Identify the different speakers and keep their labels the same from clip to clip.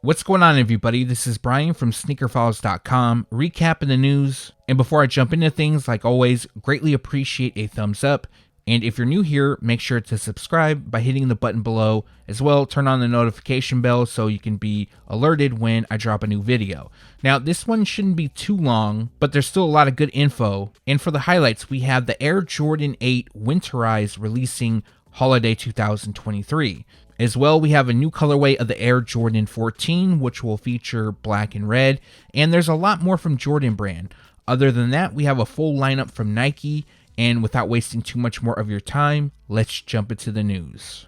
Speaker 1: What's going on, everybody? This is Brian from SneakerFiles.com, recapping the news. And before I jump into things, like always, greatly appreciate a thumbs up. And if you're new here, make sure to subscribe by hitting the button below. As well, turn on the notification bell so you can be alerted when I drop a new video. Now, this one shouldn't be too long, but there's still a lot of good info. And for the highlights, we have the Air Jordan 8 Winterized releasing Holiday 2023. As well, we have a new colorway of the Air Jordan 14, which will feature black and red. And there's a lot more from Jordan Brand. Other than that, we have a full lineup from Nike. And without wasting too much more of your time, let's jump into the news.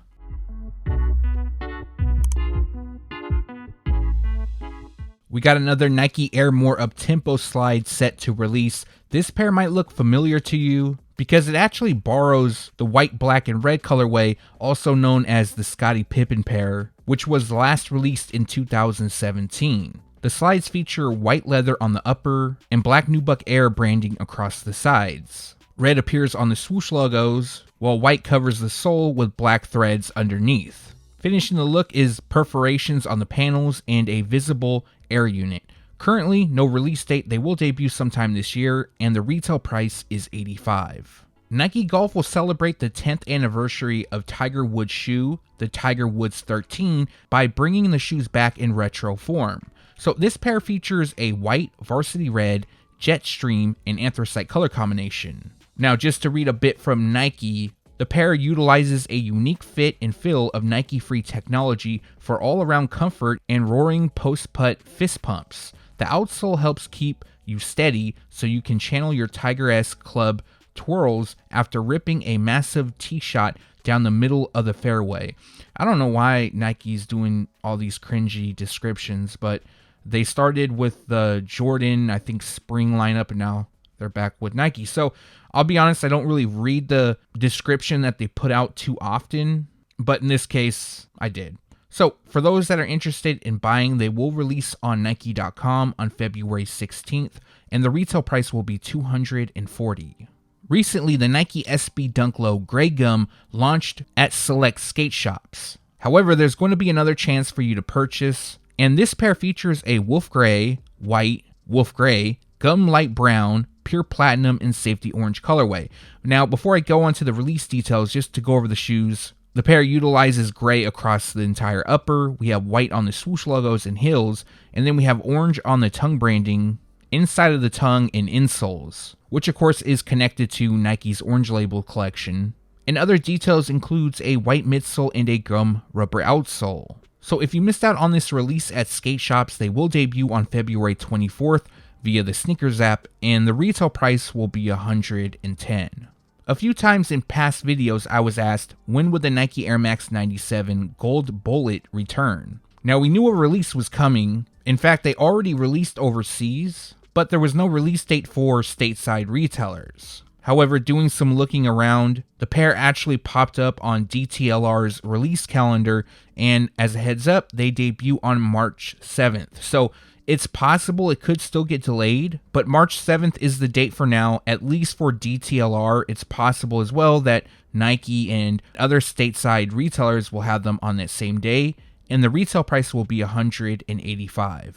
Speaker 1: We got another Nike Air More Uptempo slide set to release. This pair might look familiar to you because it actually borrows the white, black, and red colorway, also known as the Scottie Pippen pair, which was last released in 2017. The slides feature white leather on the upper and black Nubuck Air branding across the sides. Red appears on the swoosh logos, while white covers the sole with black threads underneath. Finishing the look is perforations on the panels and a visible air unit. Currently, no release date. They will debut sometime this year, and the retail price is $85. Nike Golf will celebrate the 10th anniversary of Tiger Woods' shoe, the Tiger Woods 13, by bringing the shoes back in retro form. So this pair features a white, varsity red, jet stream, and anthracite color combination. Now, just to read a bit from Nike, the pair utilizes a unique fit and feel of Nike Free technology for all-around comfort and roaring post-putt fist pumps. The outsole helps keep you steady so you can channel your Tiger-esque club twirls after ripping a massive tee shot down the middle of the fairway. I don't know why Nike's doing all these cringy descriptions, but they started with the Jordan, I think, spring lineup, and now they're back with Nike. So I'll be honest, I don't really read the description that they put out too often, but in this case, I did. So for those that are interested in buying, they will release on Nike.com on February 16th, and the retail price will be $240. Recently, the Nike SB Dunk Low Gray Gum launched at select skate shops. However, there's going to be another chance for you to purchase, and this pair features a wolf gray, white, wolf gray, gum light brown, pure platinum, and safety orange colorway. Now, before I go on to the release details, just to go over the shoes, the pair utilizes gray across the entire upper. We have white on the swoosh logos and heels, and then we have orange on the tongue branding, inside of the tongue and insoles, which of course is connected to Nike's Orange Label collection. And other details includes a white midsole and a gum rubber outsole. So if you missed out on this release at skate shops, they will debut on February 24th via the Sneakers app, and the retail price will be $110. A few times in past videos, I was asked, when would the Nike Air Max 97 Gold Bullet return? Now, we knew a release was coming. In fact, they already released overseas, but there was no release date for stateside retailers. However, doing some looking around, the pair actually popped up on DTLR's release calendar, and as a heads up, they debut on March 7th. So it's possible it could still get delayed, but March 7th is the date for now, at least for DTLR. It's possible as well that Nike and other stateside retailers will have them on that same day, and the retail price will be $185.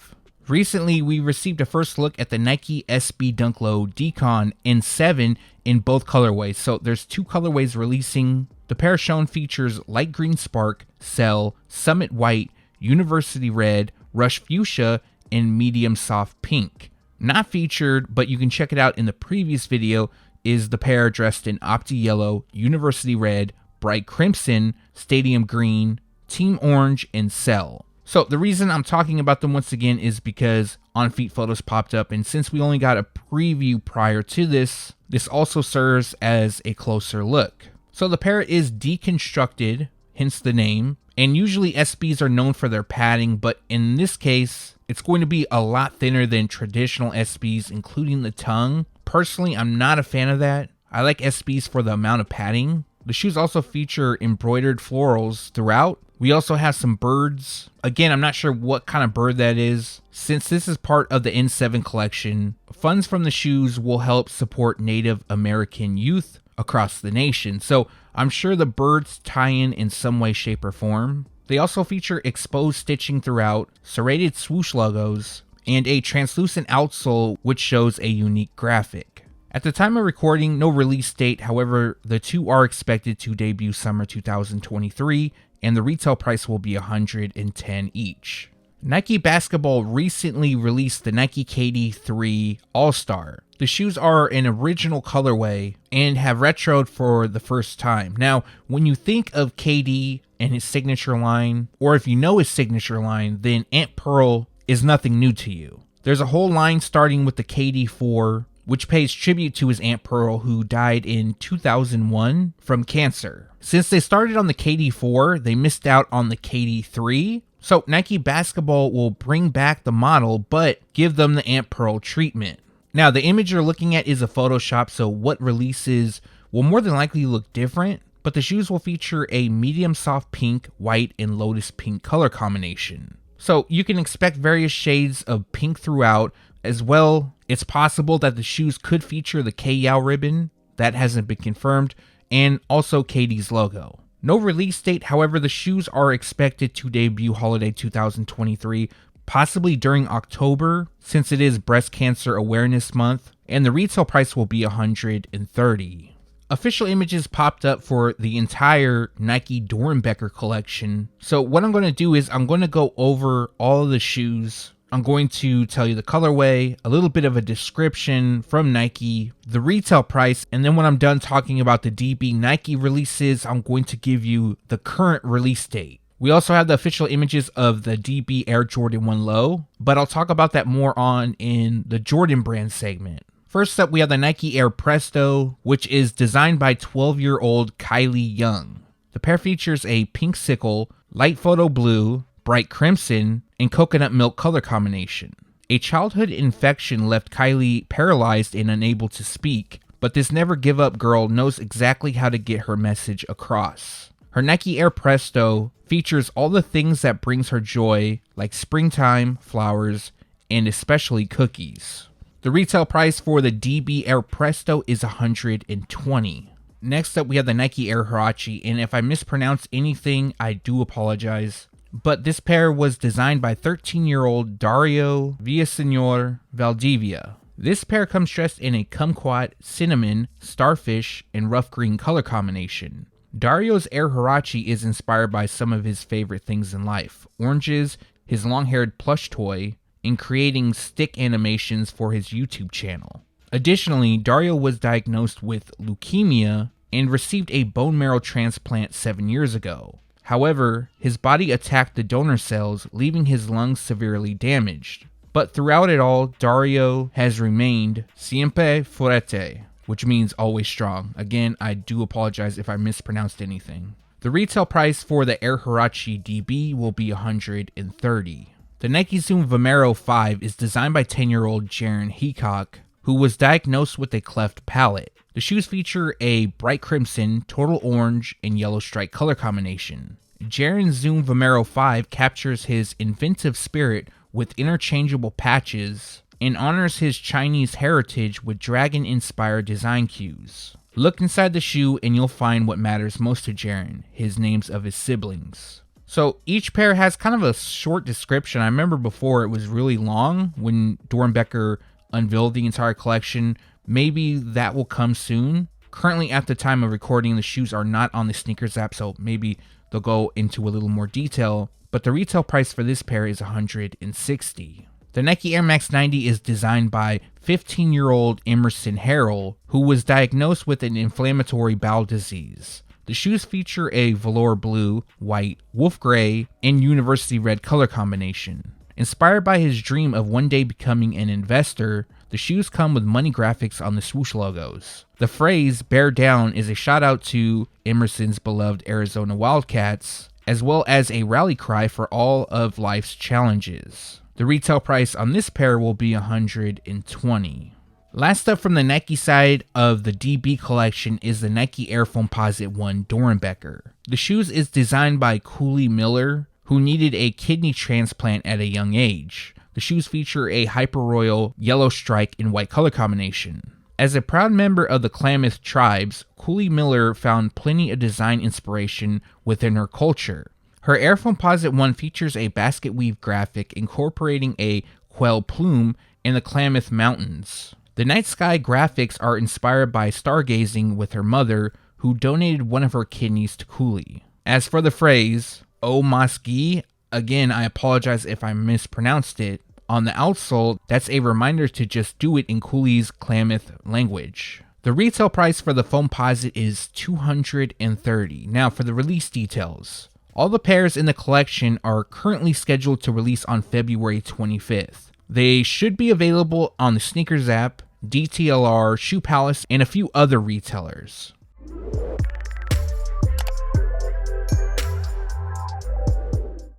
Speaker 1: Recently, we received a first look at the Nike SB Dunk Low Decon N7 in both colorways. So there's two colorways releasing. The pair shown features light green spark, cell, summit white, university red, rush fuchsia, and medium soft pink. Not featured, but you can check it out in the previous video, is the pair dressed in Opti Yellow, University Red, Bright Crimson, Stadium Green, Team Orange, and Cell. So the reason I'm talking about them once again is because On Feet photos popped up, and since we only got a preview prior to this, this also serves as a closer look. So the pair is deconstructed, hence the name, and usually SBs are known for their padding, but in this case, it's going to be a lot thinner than traditional SBs, including the tongue. Personally, I'm not a fan of that. I like SBs for the amount of padding. The shoes also feature embroidered florals throughout. We also have some birds. Again, I'm not sure what kind of bird that is. Since this is part of the N7 collection, funds from the shoes will help support Native American youth across the nation. So I'm sure the birds tie in some way, shape, or form. They also feature exposed stitching throughout, serrated swoosh logos, and a translucent outsole which shows a unique graphic. At the time of recording, no release date, however, the two are expected to debut summer 2023, and the retail price will be $110 each. Nike Basketball recently released the Nike KD 3 All-Star. The shoes are an original colorway and have retroed for the first time. Now, when you think of KD and his signature line, or if you know his signature line, then Ant Pearl is nothing new to you. There's a whole line starting with the KD 4, which pays tribute to his Aunt Pearl, who died in 2001 from cancer. Since they started on the KD 4, they missed out on the KD 3. So Nike Basketball will bring back the model, but give them the Aunt Pearl treatment. Now, the image you're looking at is a Photoshop, so what releases will more than likely look different, but the shoes will feature a medium soft pink, white, and lotus pink color combination. So you can expect various shades of pink throughout. As well, it's possible that the shoes could feature the K-Yow ribbon. That hasn't been confirmed, and also KD's logo. No release date, however, the shoes are expected to debut holiday 2023, possibly during October, since it is Breast Cancer Awareness Month, and the retail price will be $130. Official images popped up for the entire Nike Doernbecher collection. So what I'm going to do is I'm going to go over all of the shoes. I'm going to tell you the colorway, a little bit of a description from Nike, the retail price, and then when I'm done talking about the DB Nike releases, I'm going to give you the current release date. We also have the official images of the DB Air Jordan 1 Low, but I'll talk about that more on in the Jordan brand segment. First up, we have the Nike Air Presto, which is designed by 12-year-old Kylie Young. The pair features a pink sickle, light photo blue, bright crimson, and coconut milk color combination. A childhood infection left Kylie paralyzed and unable to speak, but this never give up girl knows exactly how to get her message across. Her Nike Air Presto features all the things that brings her joy, like springtime, flowers, and especially cookies. The retail price for the DB Air Presto is $120. Next up, we have the Nike Air Huarache, and if I mispronounce anything, I do apologize. But this pair was designed by 13-year-old Dario Villaseñor Valdivia. This pair comes dressed in a kumquat, cinnamon, starfish, and rough green color combination. Dario's Air Huarache is inspired by some of his favorite things in life: oranges, his long-haired plush toy, and creating stick animations for his YouTube channel. Additionally, Dario was diagnosed with leukemia and received a bone marrow transplant 7 years ago. However, his body attacked the donor cells, leaving his lungs severely damaged. But throughout it all, Dario has remained siempre fuerte, which means always strong. Again, I do apologize if I mispronounced anything. The retail price for the Air Huarache DB will be $130. The Nike Zoom Vomero 5 is designed by 10-year-old Jaron Heacock, who was diagnosed with a cleft palate. The shoes feature a bright crimson, total orange, and yellow stripe color combination. Jaron's Zoom Vomero 5 captures his inventive spirit with interchangeable patches and honors his Chinese heritage with dragon-inspired design cues. Look inside the shoe and you'll find what matters most to Jaron, his names of his siblings. So each pair has kind of a short description. I remember before it was really long when Doernbecher unveiled the entire collection. Maybe that will come soon. Currently, at the time of recording, the shoes are not on the Sneakers app, so maybe they'll go into a little more detail. But the retail price for this pair is $160. The Nike Air Max 90 is designed by 15-year-old Emerson Harrell, who was diagnosed with an inflammatory bowel disease. The shoes feature a velour blue, white, wolf gray, and university red color combination. Inspired by his dream of one day becoming an investor, the shoes come with money graphics on the swoosh logos. The phrase "bear down" is a shout out to Emerson's beloved Arizona Wildcats, as well as a rally cry for all of life's challenges. The retail price on this pair will be $120. Last up from the Nike side of the DB collection is the Nike Air FOAMPOSITE 1 Doernbecher. The shoes is designed by Cooley Miller, who needed a kidney transplant at a young age. The shoes feature a hyper-royal yellow strike and white color combination. As a proud member of the Klamath tribes, Cooley Miller found plenty of design inspiration within her culture. Her Air Foamposite 1 features a basket weave graphic incorporating a quail plume and the Klamath Mountains. The night sky graphics are inspired by stargazing with her mother, who donated one of her kidneys to Cooley. As for the phrase, "Oh Mosque," again, I apologize if I mispronounced it. On the outsole, that's a reminder to just do it in Cooley's Klamath language. The retail price for the Foamposite is $230. Now for the release details. All the pairs in the collection are currently scheduled to release on February 25th. They should be available on the Sneakers app, DTLR, Shoe Palace, and a few other retailers.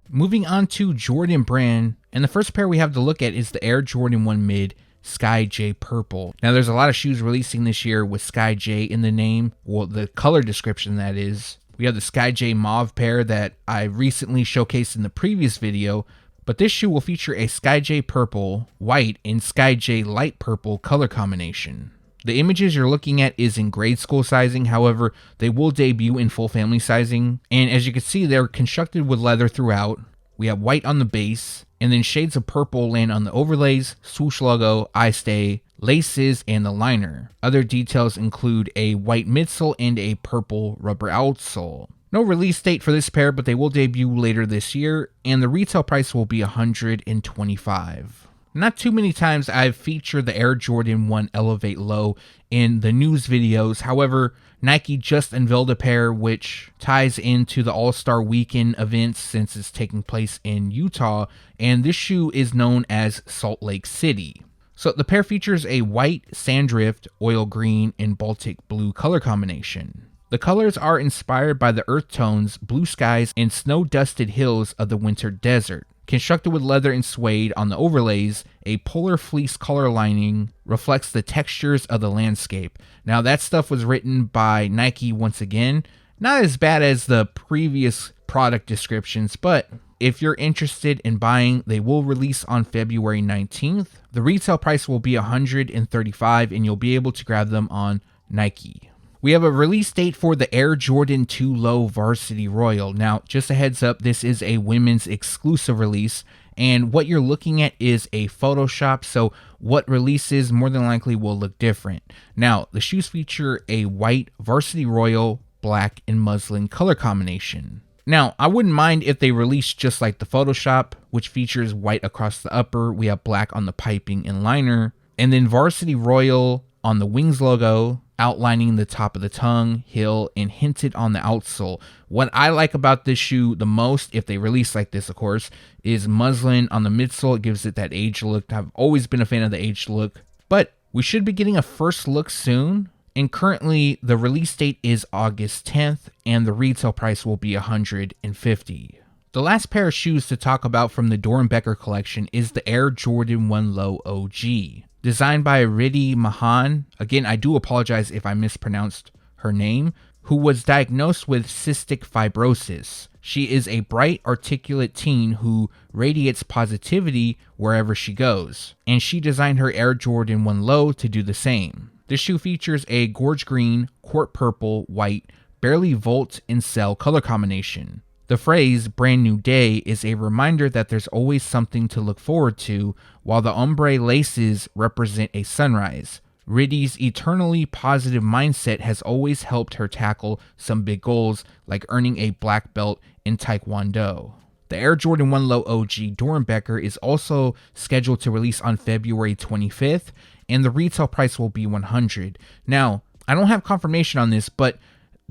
Speaker 1: Moving on to Jordan brand, and the first pair we have to look at is the Air Jordan 1 Mid Sky J Purple. Now there's a lot of shoes releasing this year with Sky J in the name, well the color description that is. We have the Sky J Mauve pair that I recently showcased in the previous video, but this shoe will feature a Sky J Purple, White, and Sky J Light Purple color combination. The images you're looking at is in grade school sizing, however, they will debut in full family sizing, and as you can see, they're constructed with leather throughout. We have white on the base, and then shades of purple land on the overlays, swoosh logo, eye stay, laces, and the liner. Other details include a white midsole and a purple rubber outsole. No release date for this pair, but they will debut later this year, and the retail price will be $125. Not too many times I've featured the Air Jordan 1 Elevate Low in the news videos. However, Nike just unveiled a pair which ties into the All-Star Weekend events since it's taking place in Utah, and this shoe is known as Salt Lake City. So the pair features a white, sandrift, oil green, and Baltic blue color combination. The colors are inspired by the earth tones, blue skies, and snow-dusted hills of the winter desert. Constructed with leather and suede on the overlays, a polar fleece color lining reflects the textures of the landscape. Now that stuff was written by Nike once again. Not as bad as the previous product descriptions, but if you're interested in buying, they will release on February 19th. The retail price will be $135 and you'll be able to grab them on Nike. We have a release date for the Air Jordan 2 Low Varsity Royal. Now, just a heads up, this is a women's exclusive release, and what you're looking at is a Photoshop, so what releases more than likely will look different. Now, the shoes feature a white Varsity Royal, black, and muslin color combination. Now, I wouldn't mind if they released just like the Photoshop, which features white across the upper, we have black on the piping and liner, and then Varsity Royal on the wings logo, outlining the top of the tongue, heel, and hinted on the outsole. What I like about this shoe the most, if they release like this of course, is muslin on the midsole. It gives it that aged look. I've always been a fan of the aged look, but we should be getting a first look soon, and currently the release date is August 10th, and the retail price will be $150. The last pair of shoes to talk about from the Doernbecher collection is the Air Jordan 1 Low OG. Designed by Riddhi Mahan, again I do apologize if I mispronounced her name, who was diagnosed with cystic fibrosis. She is a bright, articulate teen who radiates positivity wherever she goes, and she designed her Air Jordan 1 Low to do the same. This shoe features a gorge green, court purple, white, barely volt and cell color combination. The phrase "brand new day" is a reminder that there's always something to look forward to, while the ombre laces represent a sunrise. Riddhi's eternally positive mindset has always helped her tackle some big goals, like earning a black belt in Taekwondo. The Air Jordan 1 Low OG Doernbecher is also scheduled to release on February 25th, and the retail price will be $100. Now, I don't have confirmation on this, but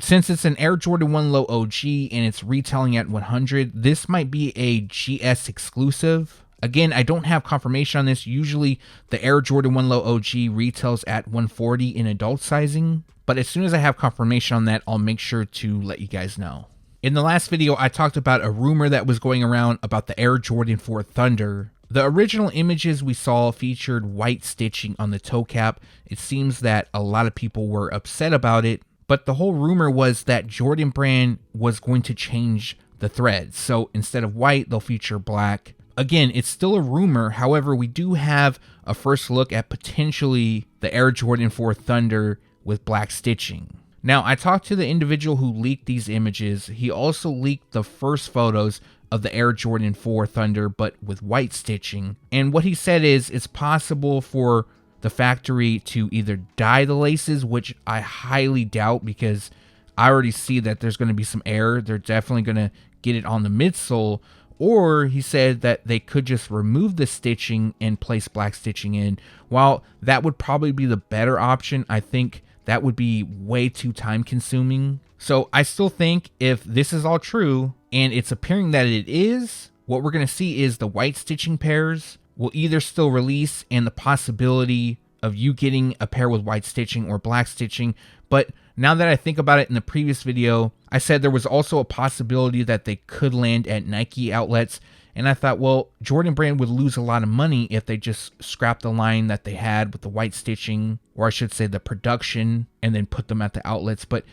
Speaker 1: since it's an Air Jordan 1 Low OG and it's retailing at $100, this might be a GS exclusive. Again, I don't have confirmation on this. Usually the Air Jordan 1 Low OG retails at $140 in adult sizing, but as soon as I have confirmation on that, I'll make sure to let you guys know. In the last video, I talked about a rumor that was going around about the Air Jordan 4 Thunder. The original images we saw featured white stitching on the toe cap. It seems that a lot of people were upset about it, but the whole rumor was that Jordan Brand was going to change the threads. So instead of white, they'll feature black. Again, it's still a rumor. However, we do have a first look at potentially the Air Jordan 4 Thunder with black stitching. Now, I talked to the individual who leaked these images. He also leaked the first photos of the Air Jordan 4 Thunder, but with white stitching. And what he said is it's possible for the factory to either dye the laces, which I highly doubt because I already see that there's going to be some air. They're definitely going to get it on the midsole. Or he said that they could just remove the stitching and place black stitching in. While that would probably be the better option, I think that would be way too time consuming. So I still think if this is all true, and it's appearing that it is, what we're going to see is the white stitching pairs will either still release and the possibility of you getting a pair with white stitching or black stitching. But now that I think about it, in the previous video, I said there was also a possibility that they could land at Nike outlets. And I thought, well, Jordan Brand would lose a lot of money if they just scrapped the line that they had with the white stitching, or I should say the production, and then put them at the outlets. But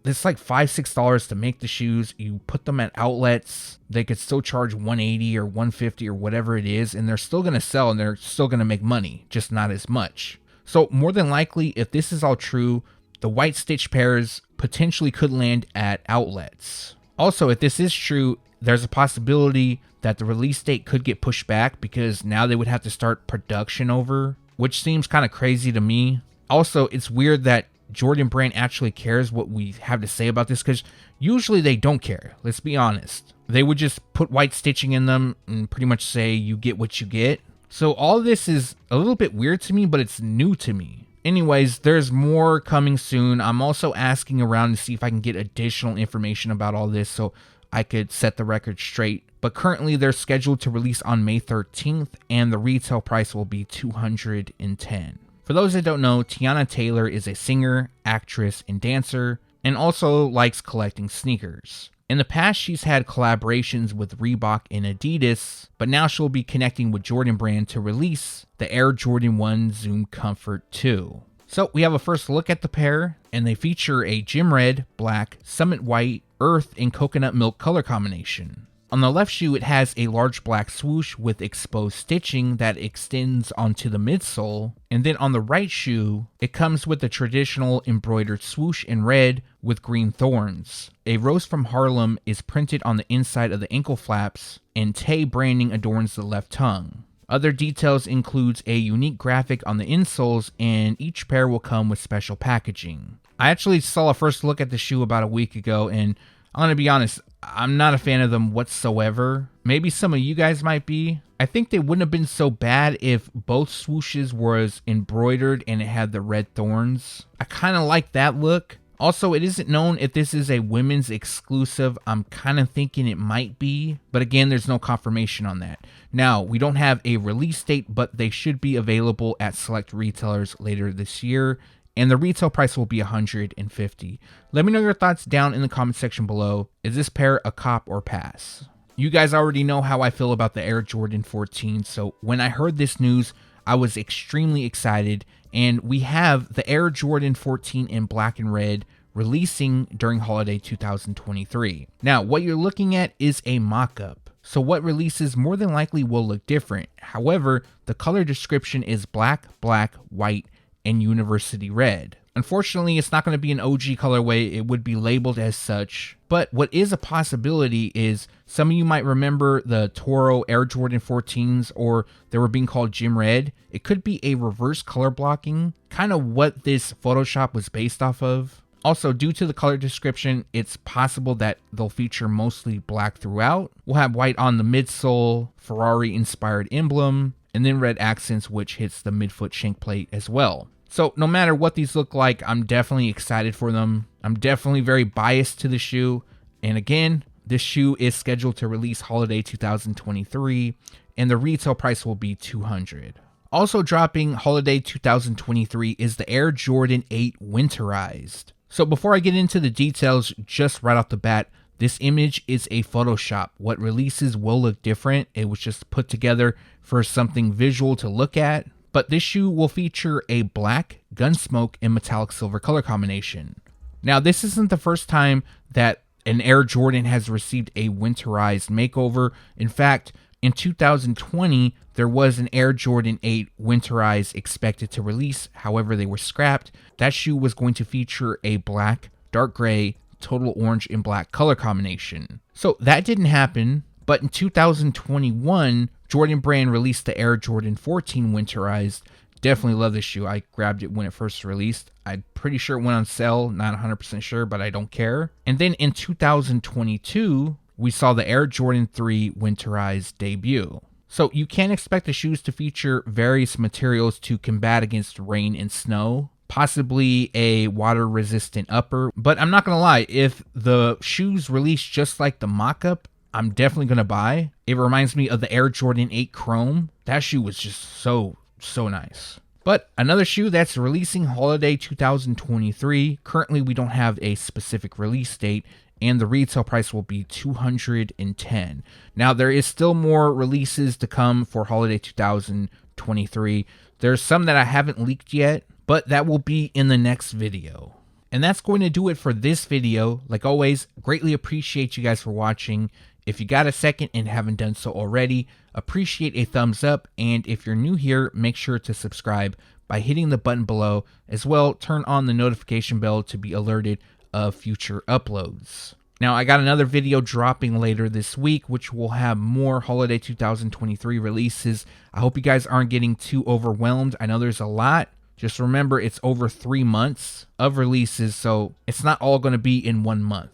Speaker 1: it's like $5-6 to make the shoes. You put them at outlets, they could still charge $180 or $150 or whatever it is, and they're still going to sell and they're still going to make money, just not as much. So more than likely, if this is all true, the white stitch pairs potentially could land at outlets. Also, if this is true, there's a possibility that the release date could get pushed back because now they would have to start production over, which seems kind of crazy to me. Also, it's weird that Jordan Brand actually cares what we have to say about this, because usually they don't care. Let's be honest. They would just put white stitching in them and pretty much say you get what you get. So all this is a little bit weird to me, but it's new to me. Anyways, there's more coming soon. I'm also asking around to see if I can get additional information about all this so I could set the record straight. But currently they're scheduled to release on May 13th and the retail price will be $210. For those that don't know, Teyana Taylor is a singer, actress, and dancer, and also likes collecting sneakers. In the past, she's had collaborations with Reebok and Adidas, but now she'll be connecting with Jordan Brand to release the Air Jordan 1 Zoom Comfort 2. So we have a first look at the pair, and they feature a gym red, black, summit white, earth, and coconut milk color combination. On the left shoe, it has a large black swoosh with exposed stitching that extends onto the midsole. And then on the right shoe, it comes with a traditional embroidered swoosh in red with green thorns. A rose from Harlem is printed on the inside of the ankle flaps, and Tay branding adorns the left tongue. Other details includes a unique graphic on the insoles, and each pair will come with special packaging. I actually saw a first look at the shoe about a week ago, and I'm going to be honest, I'm not a fan of them whatsoever. Maybe some of you guys might be. I think they wouldn't have been so bad if both swooshes was embroidered and it had the red thorns. I kind of like that look. Also, it isn't known if this is a women's exclusive. I'm kind of thinking it might be, but again, there's no confirmation on that. Now, we don't have a release date, but they should be available at select retailers later this year, and the retail price will be $150. Let me know your thoughts down in the comment section below. Is this pair a cop or pass? You guys already know how I feel about the Air Jordan 14, so when I heard this news, I was extremely excited, and we have the Air Jordan 14 in black and red releasing during holiday 2023. Now, what you're looking at is a mock-up, so what releases more than likely will look different. However, the color description is black, black, white, and university red. Unfortunately, it's not going to be an OG colorway. It would be labeled as such. But what is a possibility is some of you might remember the Toro Air Jordan 14s, or they were being called Gym Red. It could be a reverse color blocking, kind of what this Photoshop was based off of. Also, due to the color description, it's possible that they'll feature mostly black throughout. We'll have white on the midsole, Ferrari-inspired emblem, and then red accents, which hits the midfoot shank plate as well. So no matter what these look like, I'm definitely excited for them. I'm definitely very biased to the shoe. And again, this shoe is scheduled to release holiday 2023, and the retail price will be $200. Also dropping holiday 2023 is the Air Jordan 8 Winterized. So before I get into the details, just right off the bat, this image is a Photoshop. What releases will look different. It was just put together for something visual to look at. But this shoe will feature a black, gunsmoke, and metallic silver color combination. Now, this isn't the first time that an Air Jordan has received a winterized makeover. In fact, In 2020, there was an Air Jordan 8 Winterized expected to release. However, they were scrapped. That shoe was going to feature a black, dark gray, total orange, and black color combination. So that didn't happen. But in 2021, Jordan Brand released the Air Jordan 14 Winterized. Definitely love this shoe. I grabbed it when it first released. I'm pretty sure it went on sale. Not 100% sure, but I don't care. And then in 2022, we saw the Air Jordan 3 Winterized debut. So you can expect the shoes to feature various materials to combat against rain and snow. Possibly a water-resistant upper. But I'm not going to lie, if the shoes release just like the mock-up, I'm definitely going to buy. It reminds me of the Air Jordan 8 Chrome. That shoe was just so nice. But another shoe that's releasing holiday 2023. Currently, we don't have a specific release date, and the retail price will be $210. Now, there is still more releases to come for holiday 2023. There's some that I haven't leaked yet, but that will be in the next video. And that's going to do it for this video. Like always, greatly appreciate you guys for watching. If you got a second and haven't done so already, appreciate a thumbs up. And if you're new here, make sure to subscribe by hitting the button below. As well, turn on the notification bell to be alerted of future uploads. Now, I got another video dropping later this week, which will have more holiday 2023 releases. I hope you guys aren't getting too overwhelmed. I know there's a lot. Just remember, it's over 3 months of releases, so it's not all going to be in 1 month.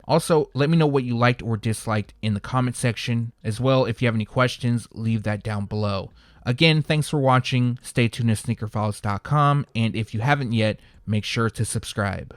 Speaker 1: Also, let me know what you liked or disliked in the comment section. As well, if you have any questions, leave that down below. Again, thanks for watching. Stay tuned to SneakerFiles.com, and if you haven't yet, make sure to subscribe.